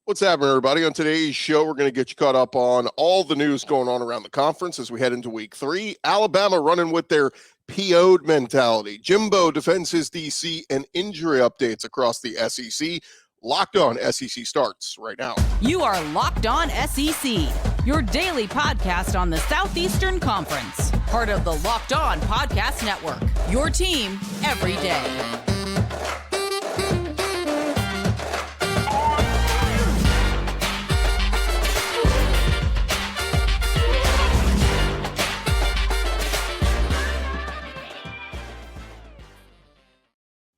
What's happening, everybody? On today's show, we're going to get you caught up on all the news going on around the conference as we head into week 3. Alabama running with their PO'd mentality. Jimbo defends his DC and injury updates across the SEC. Locked On SEC starts right now. You are Locked On SEC, your daily podcast on the Southeastern Conference. Part of the Locked On Podcast Network, your team every day.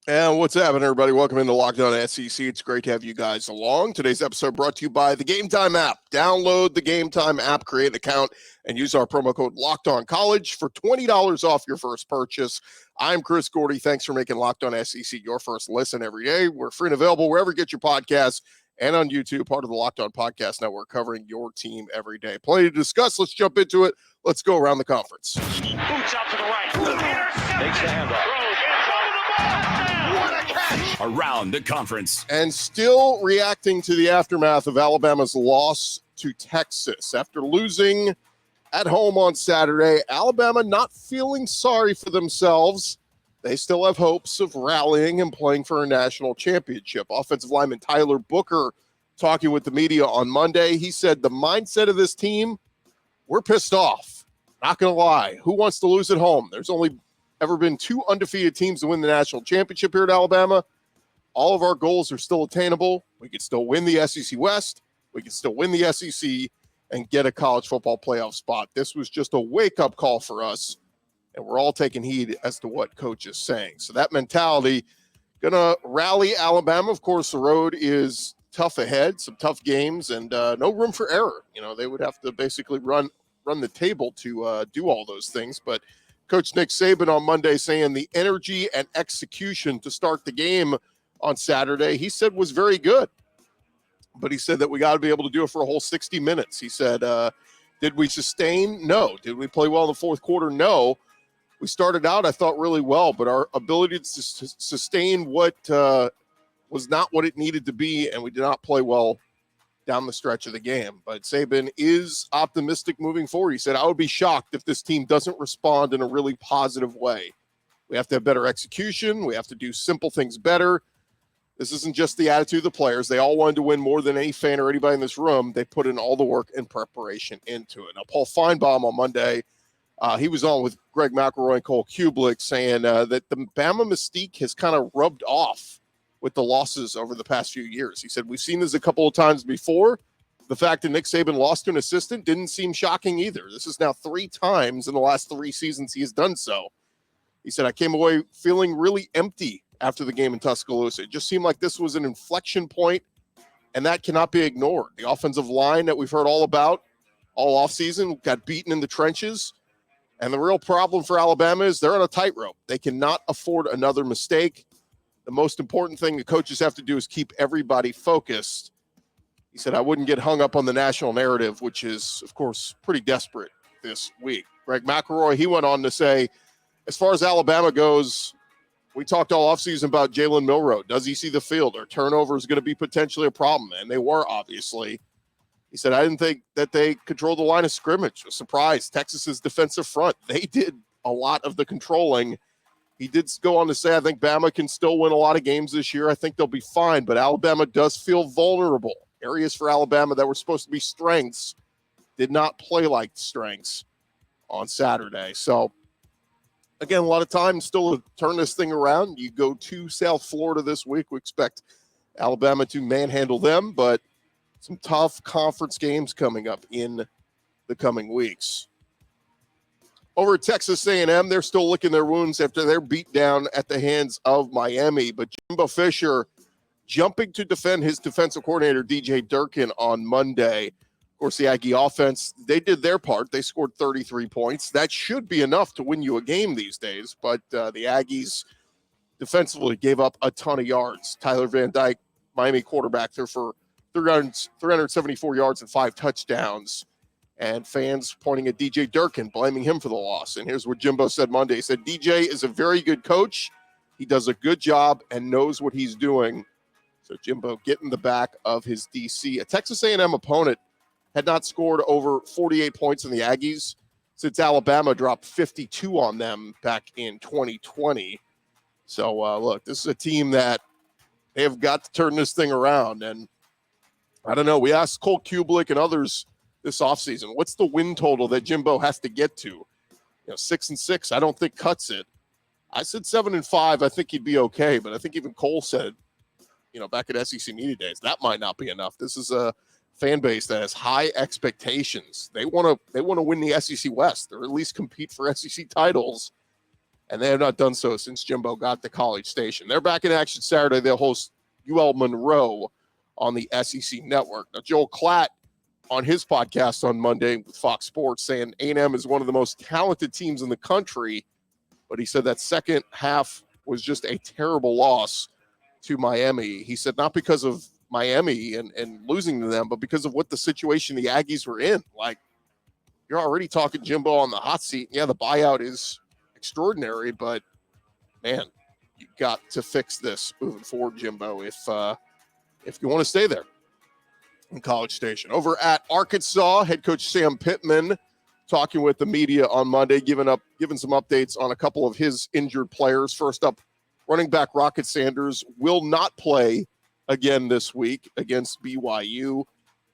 And what's happening, everybody? Welcome into Locked On SEC. It's great to have you guys along. Today's episode brought to you by the Gametime app. Download the Gametime app, create an account, and use our promo code LOCKEDONCollege for $20 off your first purchase. I'm Chris Gordy. Thanks for making Locked On SEC your first listen every day. We're free and available wherever you get your podcasts and on YouTube, part of the Locked On Podcast Network, covering your team every day. Plenty to discuss. Let's jump into it. Let's go around the conference. Boots out to the right. Takes the handoff. Around the conference. And still reacting to the aftermath of Alabama's loss to Texas. After losing at home on Saturday, Alabama not feeling sorry for themselves. They still have hopes of rallying and playing for a national championship. Offensive lineman Tyler Booker talking with the media on Monday. He said the mindset of this team, we're pissed off. Not going to lie. Who wants to lose at home? There's only ever been 2 undefeated teams to win the national championship here at Alabama. All of our goals are still attainable. We could still win the SEC West. We could still win the SEC and get a college football playoff spot. This was just a wake-up call for us, and we're all taking heed as to what coach is saying. So that mentality going to rally Alabama. Of course, the road is tough ahead, some tough games, and no room for error. You know, they would have to basically run the table to do all those things. But Coach Nick Saban on Monday saying the energy and execution to start the game on Saturday, he said was very good. But he said that we got to be able to do it for a whole 60 minutes. He said, did we sustain? No. Did we play well in the fourth quarter? No. We started out, I thought, really well, but our ability to sustain what was not what it needed to be, and we did not play well down the stretch of the game. But Saban is optimistic moving forward. He said, I would be shocked if this team doesn't respond in a really positive way. We have to have better execution. We have to do simple things better. This isn't just the attitude of the players. They all wanted to win more than any fan or anybody in this room. They put in all the work and preparation into it. Now, Paul Finebaum on Monday, he was on with Greg McElroy and Cole Kublik saying that the Bama mystique has kind of rubbed off with the losses over the past few years. He said, we've seen this a couple of times before. The fact that Nick Saban lost to an assistant didn't seem shocking either. This is now 3 times in the last 3 seasons he has done so. He said, I came away feeling really empty after the game in Tuscaloosa. It just seemed like this was an inflection point, and that cannot be ignored. The offensive line that we've heard all about all offseason got beaten in the trenches, and the real problem for Alabama is they're on a tightrope. They cannot afford another mistake. The most important thing the coaches have to do is keep everybody focused. He said, I wouldn't get hung up on the national narrative, which is, of course, pretty desperate this week. Greg McElroy, he went on to say, as far as Alabama goes, we talked all offseason about Jalen Milroe. Does he see the field? Are turnovers going to be potentially a problem? And they were, obviously. He said, I didn't think that they controlled the line of scrimmage. A surprise. Texas's defensive front, they did a lot of the controlling. He did go on to say, I think Bama can still win a lot of games this year. I think they'll be fine, but Alabama does feel vulnerable. Areas for Alabama that were supposed to be strengths did not play like strengths on Saturday. So, again, a lot of time still to turn this thing around. You go to South Florida this week. We expect Alabama to manhandle them, but some tough conference games coming up in the coming weeks. Over at Texas A&M, they're still licking their wounds after their beatdown at the hands of Miami. But Jimbo Fisher jumping to defend his defensive coordinator, DJ Durkin, on Monday. Of course, the Aggie offense, they did their part. They scored 33 points. That should be enough to win you a game these days, but the Aggies defensively gave up a ton of yards. Tyler Van Dyke, Miami quarterback, there for 374 yards and 5 touchdowns. And fans pointing at DJ Durkin, blaming him for the loss. And here's what Jimbo said Monday. He said, DJ is a very good coach. He does a good job and knows what he's doing. So Jimbo getting the back of his DC. A Texas A&M opponent had not scored over 48 points in the Aggies since Alabama dropped 52 on them back in 2020. So, look, this is a team that they have got to turn this thing around. And I don't know. We asked Cole Kublik and others this offseason, what's the win total that Jimbo has to get to? 6-6, I don't think cuts it. I said 7-5. I think he'd be okay. But I think even Cole said, back at SEC Media Days, that might not be enough. This is a fan base that has high expectations. They want to win the SEC West, or at least compete for SEC titles. And they have not done so since Jimbo got to College Station. They're back in action Saturday. They'll host UL Monroe on the SEC Network. Now, Joel Klatt on his podcast on Monday with Fox Sports saying A&M is one of the most talented teams in the country, but he said that second half was just a terrible loss to Miami. He said not because of Miami and losing to them, but because of what the situation the Aggies were in. Like, you're already talking Jimbo on the hot seat. Yeah, the buyout is extraordinary, but man, you got to fix this moving forward, Jimbo, if you want to stay there in College Station. Over at Arkansas, head coach Sam Pittman talking with the media on Monday, giving some updates on a couple of his injured players. First up, running back Rocket Sanders will not play again this week against BYU.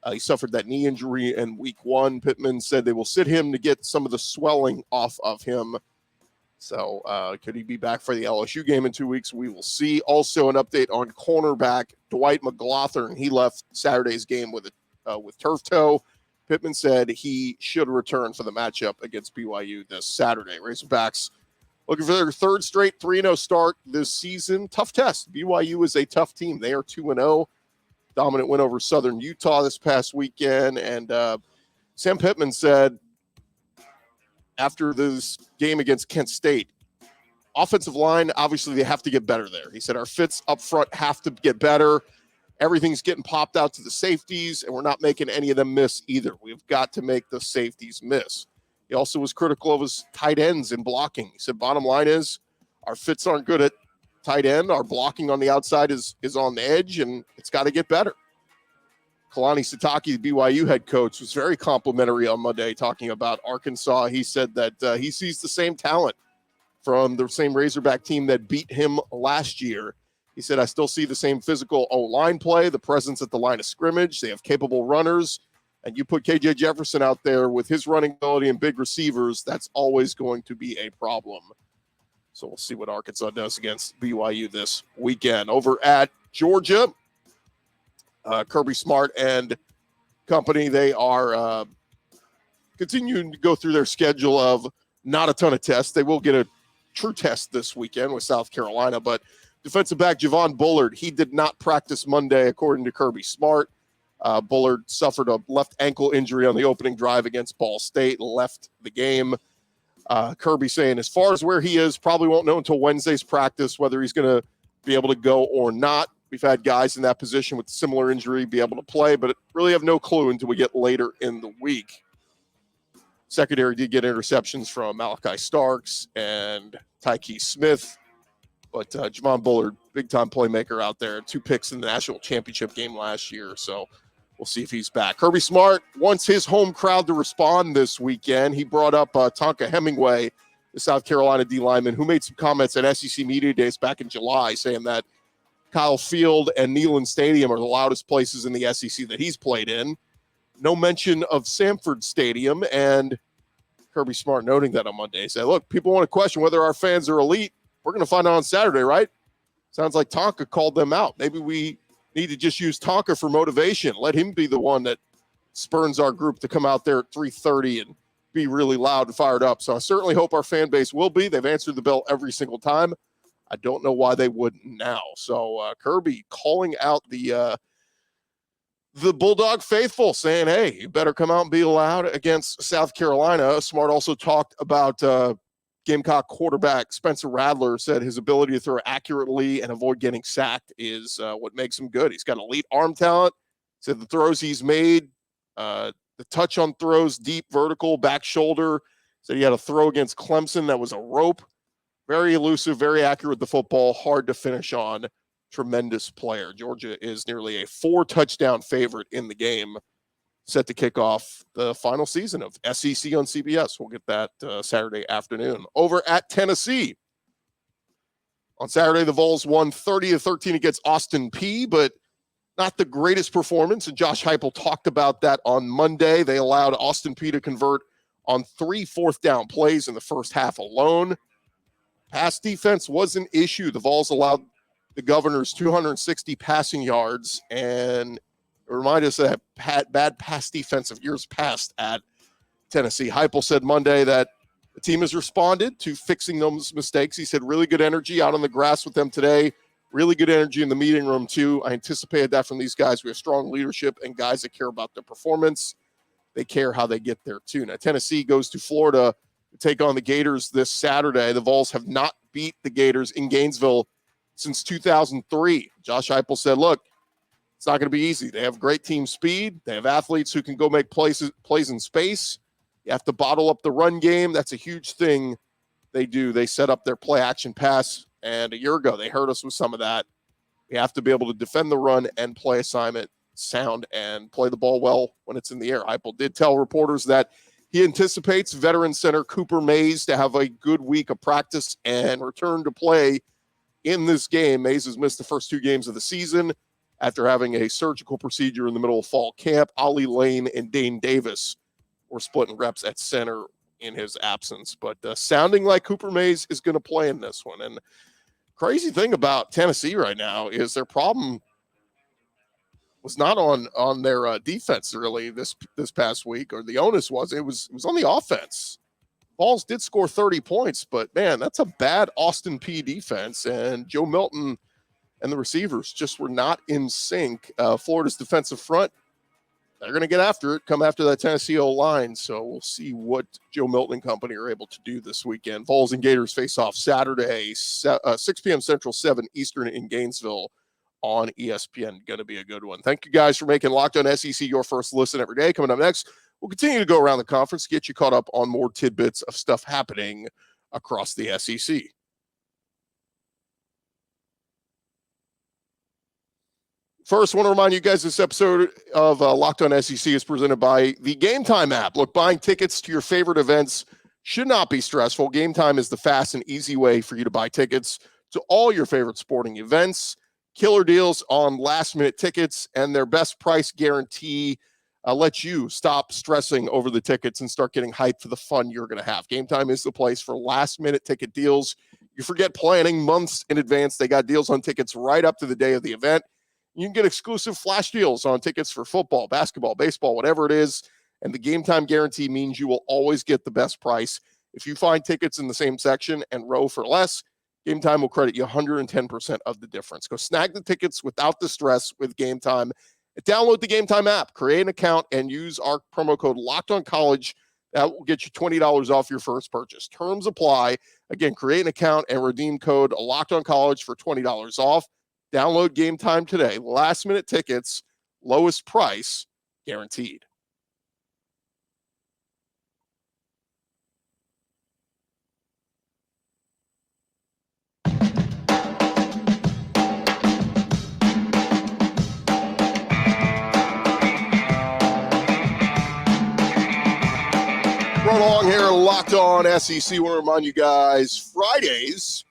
He suffered that knee injury in week 1. Pittman said they will sit him to get some of the swelling off of him. So could he be back for the LSU game in 2 weeks? We will see. Also an update on cornerback Dwight McGlothern. He left Saturday's game with turf toe. Pittman said he should return for the matchup against BYU this Saturday. Razorbacks looking for their third straight 3-0 start this season. Tough test. BYU is a tough team. They are 2-0. Dominant win over Southern Utah this past weekend. And Sam Pittman said after this game against Kent State, offensive line, obviously they have to get better there. He said our fits up front have to get better. Everything's getting popped out to the safeties, and we're not making any of them miss either. We've got to make the safeties miss. He also was critical of his tight ends in blocking. He said bottom line is our fits aren't good at tight end. Our blocking on the outside is on the edge, and it's got to get better. Kalani Sitake, the BYU head coach, was very complimentary on Monday talking about Arkansas. He said that he sees the same talent from the same Razorback team that beat him last year. He said, I still see the same physical O-line play, the presence at the line of scrimmage. They have capable runners. And you put KJ Jefferson out there with his running ability and big receivers, that's always going to be a problem. So we'll see what Arkansas does against BYU this weekend. Over at Georgia, Kirby Smart and company, they are continuing to go through their schedule of not a ton of tests. They will get a true test this weekend with South Carolina, but defensive back Javon Bullard, he did not practice Monday, according to Kirby Smart. Bullard suffered a left ankle injury on the opening drive against Ball State, left the game. Kirby saying as far as where he is, probably won't know until Wednesday's practice whether he's going to be able to go or not. We've had guys in that position with similar injury be able to play, but really have no clue until we get later in the week. Secondary did get interceptions from Malachi Starks and Tyke Smith, but Javon Bullard, big-time playmaker out there, 2 picks in the national championship game last year, so we'll see if he's back. Kirby Smart wants his home crowd to respond this weekend. He brought up Tonka Hemingway, the South Carolina D lineman, who made some comments at SEC Media Days back in July saying that Kyle Field and Neyland Stadium are the loudest places in the SEC that he's played in. No mention of Sanford Stadium, and Kirby Smart noting that on Monday. He said, look, people want to question whether our fans are elite. We're going to find out on Saturday, right? Sounds like Tonka called them out. Maybe we need to just use Tonka for motivation. Let him be the one that spurns our group to come out there at 3:30 and be really loud and fired up. So I certainly hope our fan base will be. They've answered the bell every single time. I don't know why they wouldn't now. So Kirby calling out the Bulldog faithful, saying, hey, you better come out and be loud against South Carolina. Smart also talked about Gamecock quarterback Spencer Rattler, said his ability to throw accurately and avoid getting sacked is what makes him good. He's got elite arm talent. Said the throws he's made, the touch on throws, deep, vertical, back shoulder. Said he had a throw against Clemson that was a rope. Very elusive, very accurate with the football, hard to finish on. tremendous player. Georgia is nearly a 4-touchdown favorite in the game, set to kick off the final season of SEC on CBS. We'll get that Saturday afternoon. Over at Tennessee. On Saturday, the Vols won 30-13 against Austin Peay, but not the greatest performance, and Josh Heupel talked about that on Monday. They allowed Austin Peay to convert on 3 fourth-down plays in the first half alone. Pass defense was an issue. The Vols allowed the Governors 260 passing yards, and it reminded us of bad pass defense of years past at Tennessee. Heupel said Monday that the team has responded to fixing those mistakes. He said really good energy out on the grass with them today. Really good energy in the meeting room, too. I anticipated that from these guys. We have strong leadership and guys that care about their performance. They care how they get there, too. Now, Tennessee goes to Florida to take on the Gators this Saturday. The Vols have not beat the Gators in Gainesville since 2003. Josh Heupel said, look, it's not going to be easy. They have great team speed. They have athletes who can go make plays in space. You have to bottle up the run game. That's a huge thing they do. They set up their play-action pass, and a year ago they hurt us with some of that. We have to be able to defend the run and play assignment sound and play the ball well when it's in the air. Heupel did tell reporters that he anticipates veteran center Cooper Mays to have a good week of practice and return to play in this game. Mays has missed the first 2 games of the season after having a surgical procedure in the middle of fall camp. Ollie Lane and Dane Davis were splitting reps at center in his absence, but sounding like Cooper Mays is going to play in this one. And crazy thing about Tennessee right now is their problem was not on their defense really this past week, or the onus was it was on the offense. Vols did score 30 points, but man, that's a bad Austin Peay defense, and Joe Milton and the receivers just were not in sync. Florida's defensive front, they're going to get after it, come after that Tennessee O-line. So we'll see what Joe Milton and company are able to do this weekend. Vols and Gators face off Saturday, 6 p.m. Central, 7 Eastern in Gainesville on ESPN. Going to be a good one. Thank you guys for making Locked On SEC your first listen every day. Coming up next, we'll continue to go around the conference, get you caught up on more tidbits of stuff happening across the SEC. First, I want to remind you guys this episode of Locked On SEC is presented by the Gametime app. Look, buying tickets to your favorite events should not be stressful. Gametime is the fast and easy way for you to buy tickets to all your favorite sporting events. Killer deals on last-minute tickets, and their best price guarantee lets you stop stressing over the tickets and start getting hyped for the fun you're going to have. Gametime is the place for last-minute ticket deals. You forget planning months in advance. They got deals on tickets right up to the day of the event. You can get exclusive flash deals on tickets for football, basketball, baseball, whatever it is. And the Gametime guarantee means you will always get the best price. If you find tickets in the same section and row for less, Gametime will credit you 110% of the difference. Go snag the tickets without the stress with Gametime. Download the Gametime app, create an account, and use our promo code LOCKEDONCollege. That will get you $20 off your first purchase. Terms apply. Again, create an account and redeem code LOCKEDONCollege for $20 off. Download Gametime today. Last-minute tickets, lowest price, guaranteed. Run along here, Locked On SEC. I want to remind you guys, Fridays,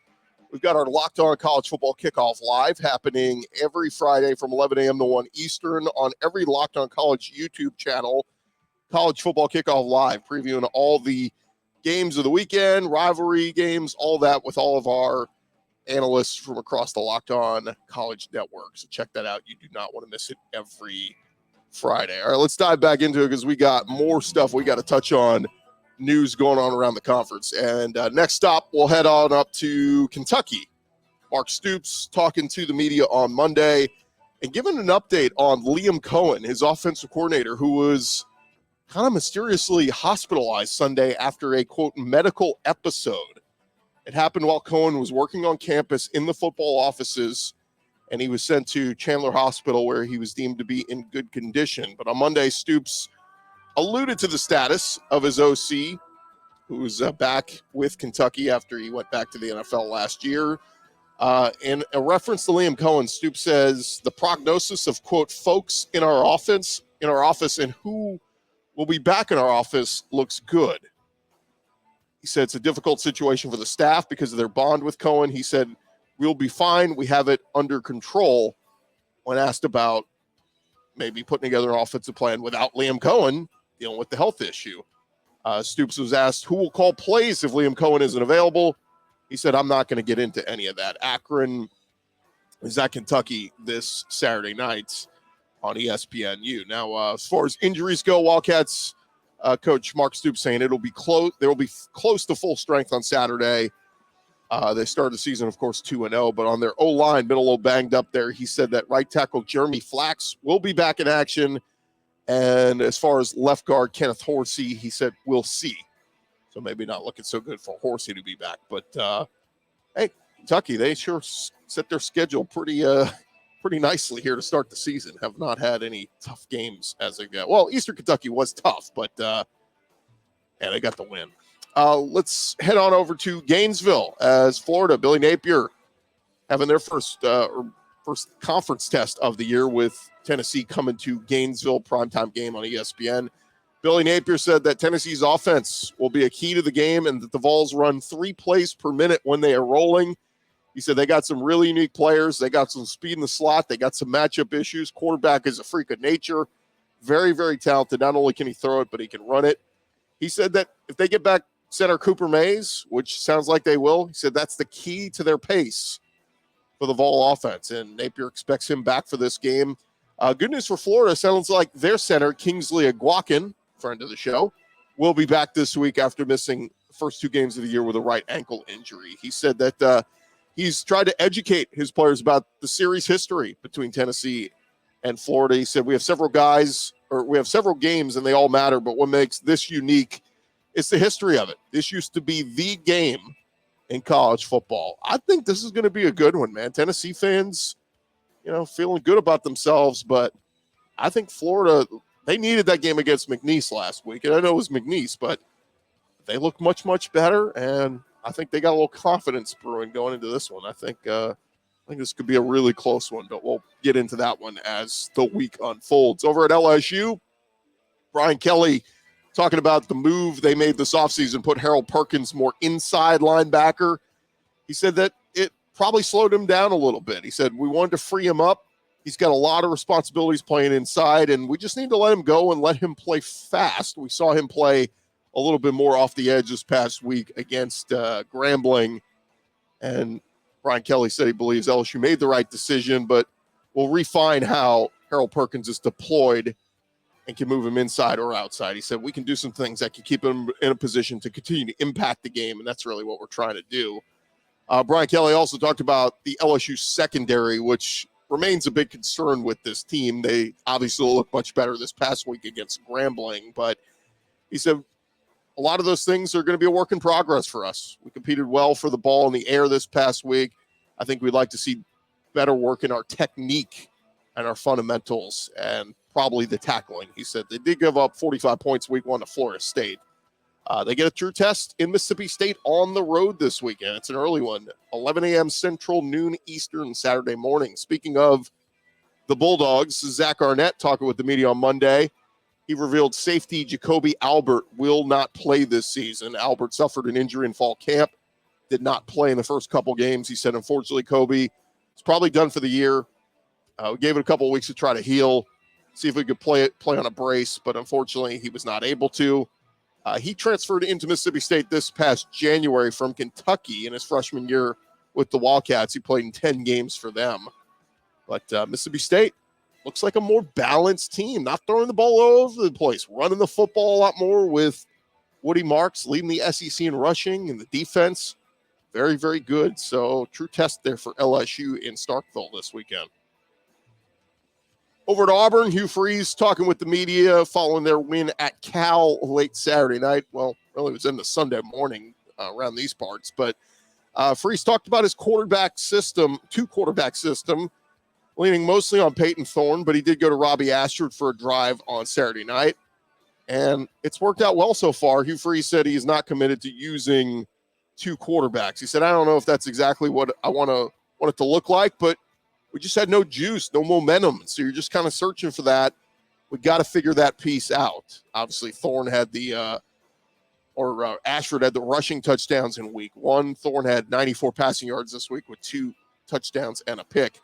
we've got our Locked On College Football Kickoff Live happening every Friday from 11 a.m. to 1 Eastern on every Locked On College YouTube channel. College Football Kickoff Live, previewing all the games of the weekend, rivalry games, all that with all of our analysts from across the Locked On College Network. So check that out. You do not want to miss it every Friday. All right, let's dive back into it because we got more stuff we got to touch on. News going on around the conference. And next stop, we'll head on up to Kentucky. Mark Stoops talking to the media on Monday and giving an update on Liam Cohen, his offensive coordinator, who was kind of mysteriously hospitalized Sunday after a, quote, medical episode. It happened while Cohen was working on campus in the football offices, and he was sent to Chandler Hospital where he was deemed to be in good condition. But on Monday, Stoops alluded to the status of his OC, who's back with Kentucky after he went back to the NFL last year. In a reference to Liam Cohen, Stoops says the prognosis of, quote, folks in our office and who will be back in our office looks good. He said it's a difficult situation for the staff because of their bond with Cohen. He said, we'll be fine. We have it under control. When asked about maybe putting together an offensive plan without Liam Cohen dealing with the health issue, Stoops was asked who will call plays if Liam Cohen isn't available. He said, I'm not going to get into any of that. Akron is at Kentucky this Saturday night on ESPNU. Now, as far as injuries go, Wildcats coach Mark Stoops saying it'll be close. They will be close to full strength on Saturday. They started the season, of course, 2-0, but on their O-line, been a little banged up there. He said that right tackle Jeremy Flax will be back in action. And as far as left guard Kenneth Horsey, he said, we'll see. So maybe not looking so good for Horsey to be back. But, hey, Kentucky, they sure set their schedule pretty nicely here to start the season. Have not had any tough games as they go. Well, Eastern Kentucky was tough, but they got the win. Let's head on over to Gainesville as Florida. Billy Napier having their first conference test of the year with Tennessee coming to Gainesville, primetime game on ESPN. Billy Napier said that Tennessee's offense will be a key to the game and that the Vols run 3 plays per minute when they are rolling. He said they got some really unique players. They got some speed in the slot. They got some matchup issues. Quarterback is a freak of nature. Very, very talented. Not only can he throw it, but he can run it. He said that if they get back center Cooper Mays, which sounds like they will, he said that's the key to their pace for the Vol offense. And Napier expects him back for this game. Good news for Florida. Sounds like their center, Kingsley Aguakin, friend of the show, will be back this week after missing the first 2 games of the year with a right ankle injury. He said that he's tried to educate his players about the series history between Tennessee and Florida. He said we have several games and they all matter, but what makes this unique is the history of it. This used to be the game in college football. I think this is going to be a good one, man. Tennessee fans, feeling good about themselves, but I think Florida, they needed that game against McNeese last week. And I know it was McNeese, but they look much, much better. And I think they got a little confidence brewing going into this one. I think this could be a really close one, but we'll get into that one as the week unfolds. Over at LSU, Brian Kelly talking about the move they made this offseason, put Harold Perkins more inside linebacker. He said that it probably slowed him down a little bit. He said, we wanted to free him up. He's got a lot of responsibilities playing inside, and we just need to let him go and let him play fast. We saw him play a little bit more off the edge this past week against Grambling. And Brian Kelly said he believes LSU made the right decision, but will refine how Harold Perkins is deployed and can move him inside or outside. He said, we can do some things that can keep him in a position to continue to impact the game, and that's really what we're trying to do. Brian Kelly also talked about the LSU secondary, which remains a big concern with this team. They obviously look much better this past week against Grambling, but he said a lot of those things are going to be a work in progress for us. We competed well for the ball in the air this past week. I think we'd like to see better work in our technique and our fundamentals and probably the tackling. He said they did give up 45 points week 1 to Florida State. They get a true test in Mississippi State on the road this weekend. It's an early one, 11 a.m. Central, noon Eastern, Saturday morning. Speaking of the Bulldogs, Zach Arnett talking with the media on Monday. He revealed safety Jacoby Albert will not play this season. Albert suffered an injury in fall camp, did not play in the first couple games. He said, unfortunately, Kobe is probably done for the year. We gave it a couple of weeks to try to heal, see if we could play on a brace, but unfortunately he was not able to. He transferred into Mississippi State this past January from Kentucky in his freshman year with the Wildcats. He played in 10 games for them. But Mississippi State looks like a more balanced team, not throwing the ball all over the place, running the football a lot more with Woody Marks leading the SEC in rushing, and the defense very, very good. So true test there for LSU in Starkville this weekend. Over at Auburn, Hugh Freeze talking with the media following their win at Cal late Saturday night. Well, really it was in the Sunday morning around these parts. But Freeze talked about his two-quarterback system, leaning mostly on Peyton Thorne, but he did go to Robbie Ashford for a drive on Saturday night. And it's worked out well so far. Hugh Freeze said he's not committed to using 2 quarterbacks. He said, I don't know if that's exactly what I what it to look like, but we just had no juice, no momentum. So you're just kind of searching for that. We got to figure that piece out. Obviously, Thorne had Ashford had the rushing touchdowns in week 1. Thorne had 94 passing yards this week with 2 touchdowns and a pick.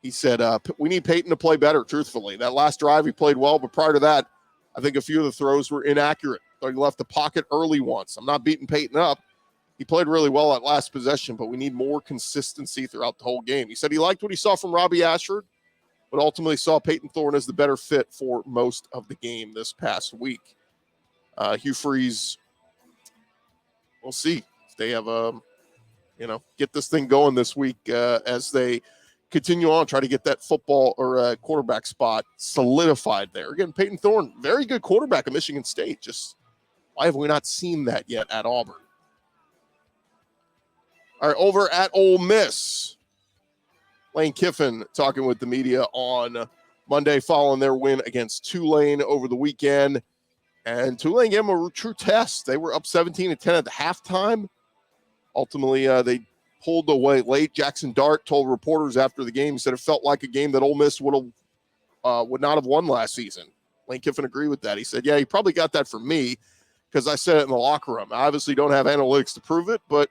He said, we need Peyton to play better, truthfully. That last drive, he played well, but prior to that, I think a few of the throws were inaccurate. He left the pocket early once. I'm not beating Peyton up. He played really well at last possession, but we need more consistency throughout the whole game. He said he liked what he saw from Robbie Ashford, but ultimately saw Peyton Thorne as the better fit for most of the game this past week. Hugh Freeze, we'll see if they have get this thing going this week as they continue on, try to get that football or quarterback spot solidified there. Again, Peyton Thorne, very good quarterback at Michigan State. Just why have we not seen that yet at Auburn? All right, over at Ole Miss, Lane Kiffin talking with the media on Monday following their win against Tulane over the weekend. And Tulane gave them a true test. They were up 17-10 at the halftime. Ultimately, they pulled away late. Jackson Dart told reporters after the game, he said it felt like a game that Ole Miss would not have won last season. Lane Kiffin agreed with that. He said, yeah, he probably got that from me because I said it in the locker room. I obviously don't have analytics to prove it, but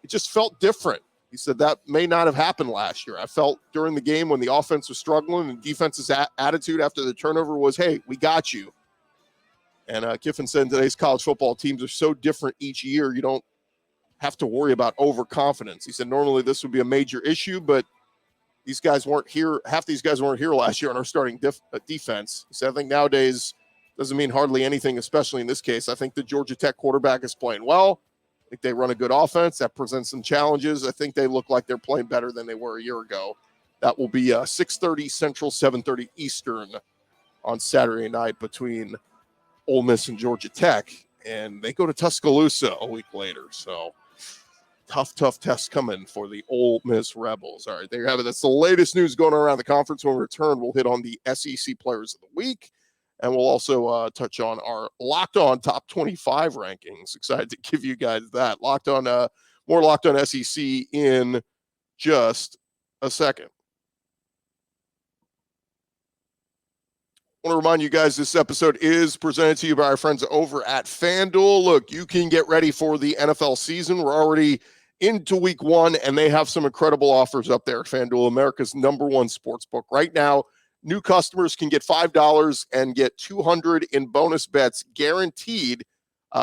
it just felt different. He said that may not have happened last year. I felt during the game when the offense was struggling and defense's attitude after the turnover was, hey, we got you. And Kiffin said today's college football teams are so different each year, you don't have to worry about overconfidence. He said normally this would be a major issue, but these guys weren't here. Half these guys weren't here last year on our starting defense. He said I think nowadays doesn't mean hardly anything, especially in this case. I think the Georgia Tech quarterback is playing well. I think they run a good offense. That presents some challenges. I think they look like they're playing better than they were a year ago. That will be 6:30 Central, 7:30 Eastern on Saturday night between Ole Miss and Georgia Tech. And they go to Tuscaloosa a week later. So tough test coming for the Ole Miss Rebels. All right, there you have it. That's the latest news going around the conference. When we return, we'll hit on the SEC Players of the Week. And we'll also touch on our Locked On Top 25 rankings. Excited to give you guys that. More Locked On SEC in just a second. I want to remind you guys this episode is presented to you by our friends over at FanDuel. Look, you can get ready for the NFL season. We're already into week 1, and they have some incredible offers up there at FanDuel, America's #1 sportsbook. Right now, new customers can get $5 and get $200 in bonus bets guaranteed.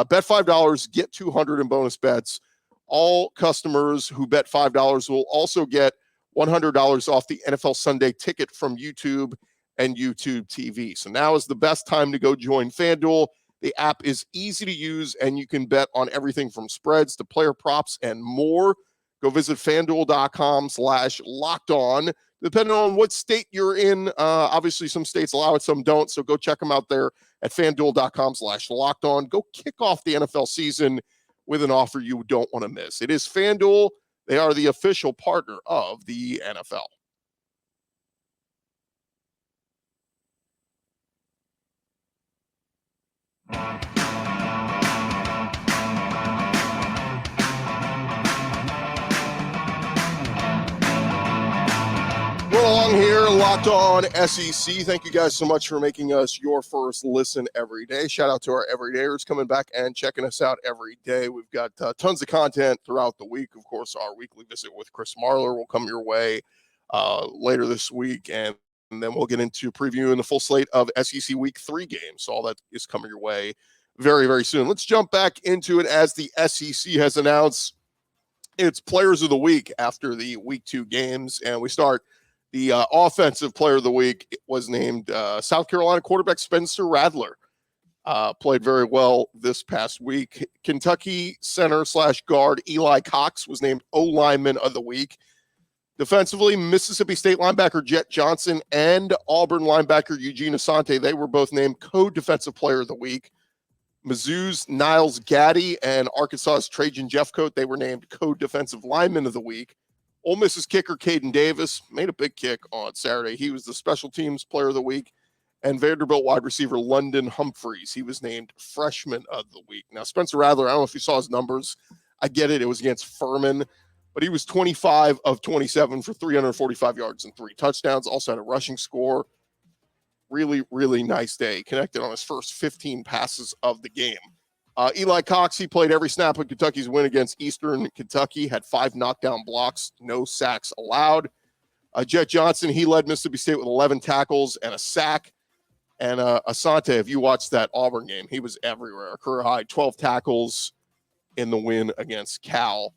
Bet $5, get $200 in bonus bets. All customers who bet $5 will also get $100 off the NFL Sunday ticket from YouTube and YouTube TV. So now is the best time to go join FanDuel. The app is easy to use, and you can bet on everything from spreads to player props and more. Go visit FanDuel.com/lockedon. Depending on what state you're in, obviously some states allow it, some don't. So go check them out there at FanDuel.com/lockedon. Go kick off the NFL season with an offer you don't want to miss. It is FanDuel. They are the official partner of the NFL. We're along here, Locked On SEC. Thank you guys so much for making us your first listen every day. Shout out to our everydayers coming back and checking us out every day. We've got tons of content throughout the week. Of course, our weekly visit with Chris Marler will come your way later this week, and then we'll get into previewing the full slate of SEC Week 3 games. So all that is coming your way very, very soon. Let's jump back into it as the SEC has announced its Players of the Week after the Week 2 games, and we start. The offensive player of the week was named South Carolina quarterback Spencer Rattler. Played very well this past week. Kentucky center/guard Eli Cox was named O-lineman of the week. Defensively, Mississippi State linebacker Jet Johnson and Auburn linebacker Eugene Asante, they were both named co-defensive player of the week. Mizzou's Niles Gaddy and Arkansas's Trajan Jeffcoat, they were named co-defensive lineman of the week. Ole Miss's kicker, Caden Davis, made a big kick on Saturday. He was the special teams player of the week. And Vanderbilt wide receiver London Humphreys, he was named freshman of the week. Now, Spencer Rattler, I don't know if you saw his numbers. I get it. It was against Furman. but he was 25 of 27 for 345 yards and 3 touchdowns. Also had a rushing score. Really, really nice day. Connected on his first 15 passes of the game. Eli Cox, he played every snap of Kentucky's win against Eastern Kentucky, had 5 knockdown blocks, no sacks allowed. Jet Johnson, he led Mississippi State with 11 tackles and a sack. And Asante, if you watched that Auburn game, he was everywhere. A career high, 12 tackles in the win against Cal.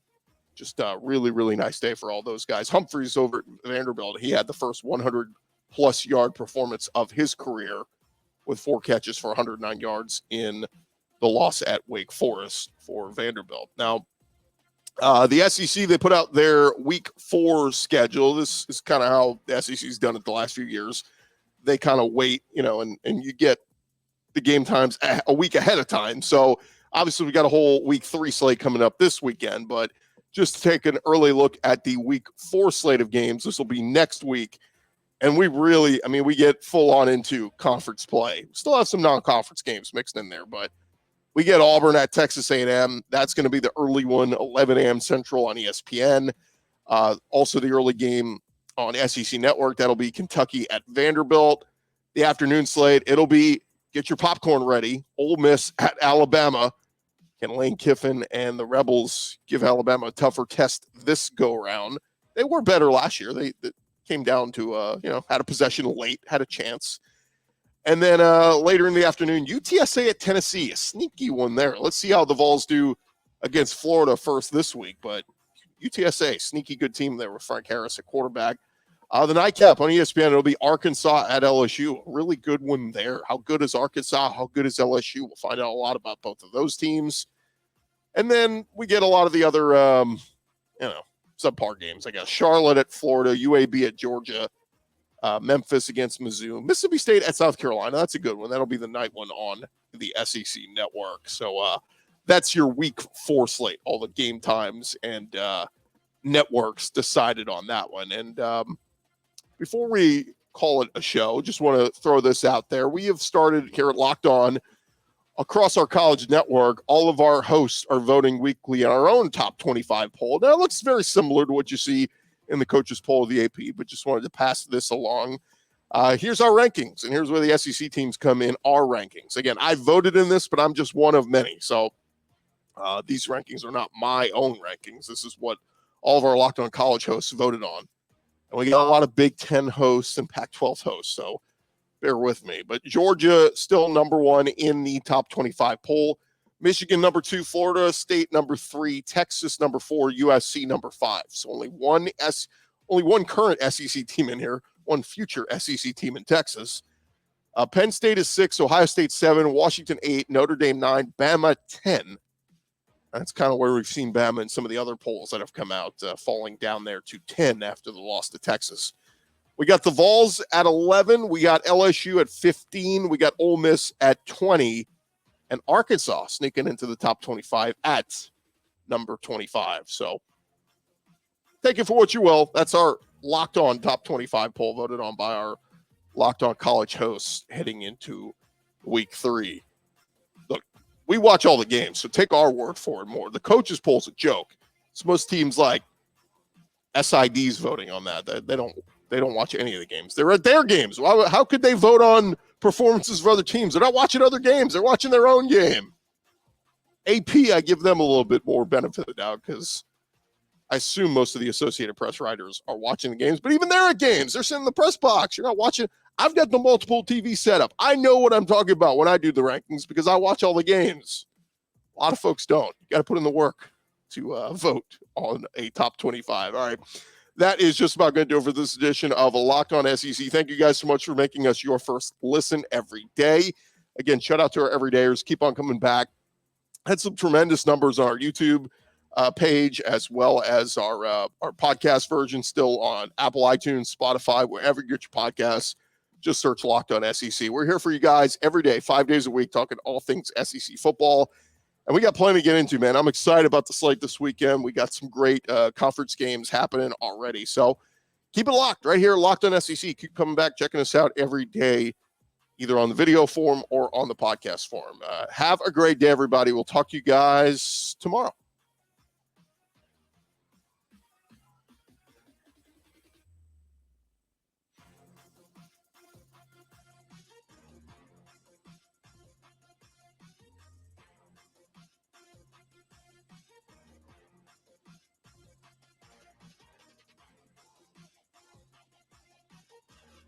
Just a really, really nice day for all those guys. Humphreys over at Vanderbilt, he had the first 100-plus yard performance of his career with 4 catches for 109 yards in the loss at Wake Forest for Vanderbilt. Now, the SEC, they put out their Week 4 schedule. This is kind of how the SEC's done it the last few years. They kind of wait, and you get the game times a week ahead of time. So, obviously, we got a whole Week 3 slate coming up this weekend. But just to take an early look at the Week 4 slate of games, this will be next week. And we really, we get full on into conference play. Still have some non-conference games mixed in there, but we get Auburn at Texas A&M. That's going to be the early one, 11 a.m. Central on ESPN. Also the early game on SEC Network. That'll be Kentucky at Vanderbilt. The afternoon slate, it'll be, get your popcorn ready, Ole Miss at Alabama. Can Lane Kiffin and the Rebels give Alabama a tougher test this go-around? They were better last year. They came down to, had a possession late, had a chance. And then later in the afternoon, UTSA at Tennessee, a sneaky one there. Let's see how the Vols do against Florida first this week. But UTSA, sneaky good team there with Frank Harris at quarterback. The nightcap on ESPN, it'll be Arkansas at LSU. A really good one there. How good is Arkansas? How good is LSU? We'll find out a lot about both of those teams. And then we get a lot of the other, subpar games, I guess. Charlotte at Florida, UAB at Georgia. Memphis against Mizzou, Mississippi State at South Carolina. That's a good one. That'll be the night one on the SEC Network. So that's your Week 4 slate. All the game times and networks decided on that one. And before we call it a show, just want to throw this out there. We have started here at Locked On across our college network. All of our hosts are voting weekly in our own top 25 poll. Now, it looks very similar to what you see in the coaches poll of the AP, but just wanted to pass this along. Here's our rankings, and here's where the SEC teams come in our rankings. Again, I voted in this, but I'm just one of many. So these rankings are not my own rankings. This is what all of our Locked On College hosts voted on. And we got a lot of Big Ten hosts and Pac-12 hosts, so bear with me. But Georgia still number 1 in the top 25 poll. Michigan number 2, Florida State number 3, Texas number 4, USC number 5. So only one current SEC team in here, one future SEC team in Texas. Penn State is 6, Ohio State 7, Washington 8, Notre Dame 9, Bama 10. That's kind of where we've seen Bama in some of the other polls that have come out, falling down there to 10 after the loss to Texas. We got the Vols at 11. We got LSU at 15. We got Ole Miss at 20. And Arkansas sneaking into the top 25 at number 25. So take it for what you will. That's our Locked On top 25 poll voted on by our Locked On college hosts heading into Week 3. Look, we watch all the games, so take our word for it more. The coaches poll's a joke. It's most teams like SIDs voting on that. They don't watch any of the games. They're at their games. How could they vote on performances of other teams? They're not watching other games. They're watching their own game. AP, I give them a little bit more benefit of the doubt because I assume most of the Associated Press writers are watching the games, but even they're at games. They're sitting in the press box. You're not watching. I've got the multiple TV setup. I know what I'm talking about when I do the rankings because I watch all the games. A lot of folks don't. You got to put in the work to vote on a top 25. All right. That is just about going to do it for this edition of Locked On SEC. Thank you guys so much for making us your first listen every day. Again, shout out to our everydayers. Keep on coming back. Had some tremendous numbers on our YouTube page, as well as our podcast version still on Apple, iTunes, Spotify, wherever you get your podcasts. Just search Locked On SEC. We're here for you guys every day, 5 days a week, talking all things SEC football. And we got plenty to get into, man. I'm excited about the slate this weekend. We got some great conference games happening already. So keep it locked right here, Locked On SEC. Keep coming back, checking us out every day, either on the video form or on the podcast form. Have a great day, everybody. We'll talk to you guys tomorrow.